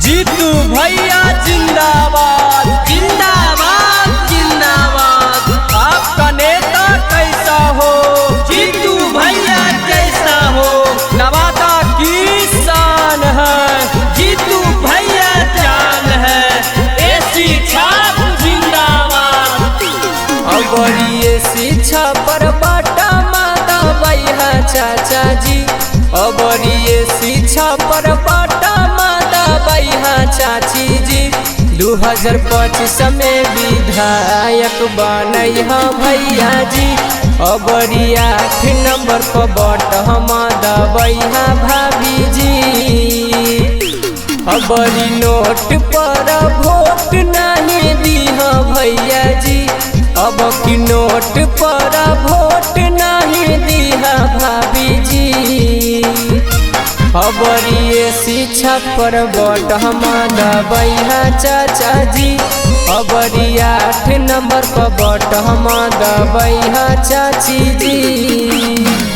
जीतू भैया जिंदाबाद जिंदाबाद जिंदाबाद। आपका नेता कैसा हो जीतू भैया कैसा हो, नवादा की शान है जीतू भैया जान है। ऐसी छाप जिंदाबाद। अबरिए शिक्षा पर बाटा माता भैया चाचा जी, अबरिए शिक्षा पर बाटा माता भैया चाची जी। 2025 में विधायक बनई है भैया जी, अबरी 8 नंबर पर बट हम दबैया भाभी जी। अबरी नोट पर वोट नहीं दी भैया जी, अब की नोट पर वोट नहीं दी भाभी जी। अबरी शिक्षा पर वोट हम दबैया चाचा जी, अबरी 8 नंबर पर वोट हम दबैया चाची जी।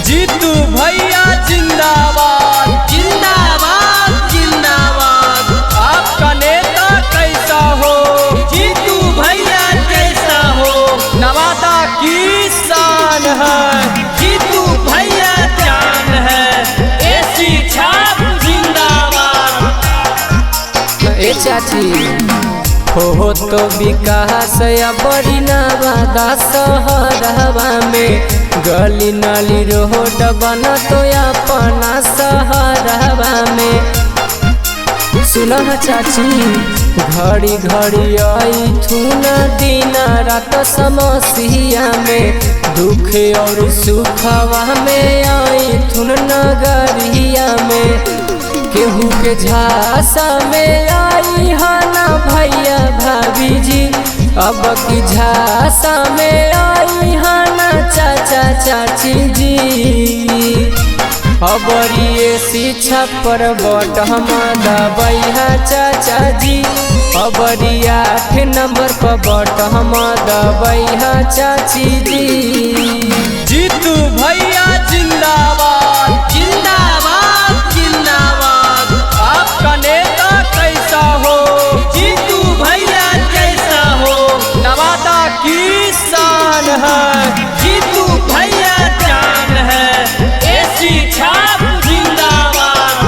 जीतू भैया जिंदाबाद जिंदाबाद जिंदाबाद। आपका नेता कैसा हो जीतू भैया कैसा हो, नवादा की शान है जीतू भैया जान है। ऐसी छाप जिंदाबाद। ए चाची हो तो विकास बड़ी नवादा शहरवा में, गली नाली रोड बन तो अपना शहरवा में। सुना चाची घड़ी घड़ी आई थून दिन रात समस्या में, दुख और सुखवा में आई थून नगरिया में। केहू के झांसा में आई है ना भैया भाभी जी, अब की झांसा में आई है ना चाचा चाची जी। अबरी शिक्षा पर वोट हम दबैया चाचा जी, अबरी 8 नंबर पर वोट हम दबैया चाची जी। जीतू भैया जिंदाबाद जिंदाबाद जिंदाबाद। आपका नेता कैसा हो जीतू भैया कैसा हो, नवादा की शान है जीतू भैया जान है। ऐसी छाप जिंदाबाद।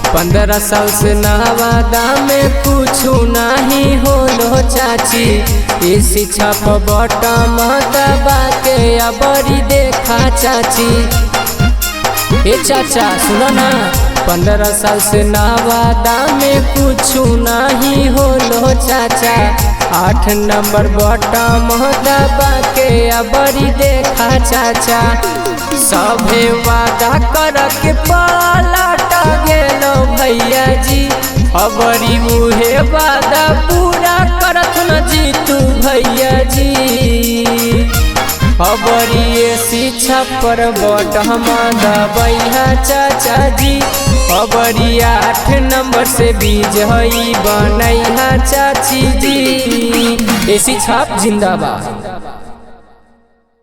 15 साल से नवादा में कुछ नहीं होलो चाची, ये शिक्षा पर बटा दबा के अबरी देखा चाची। ए चाचा सुनो ना, 15 साल से नवादा में कुछ नहीं होलो चाचा, 8 नंबर बटा दबा के अबरी देखा चाचा। सभे वादा कर के पलट गेलो भैया जी, अबरी उहे वादा पूरा करत न जीतू भैया जी। अबरी शिक्षा पर वोट हम दबैया चाचा जी, अबरी 8 नंबर से विजयी बनैया चाची जी। ऐसी छाप जिंदाबाद।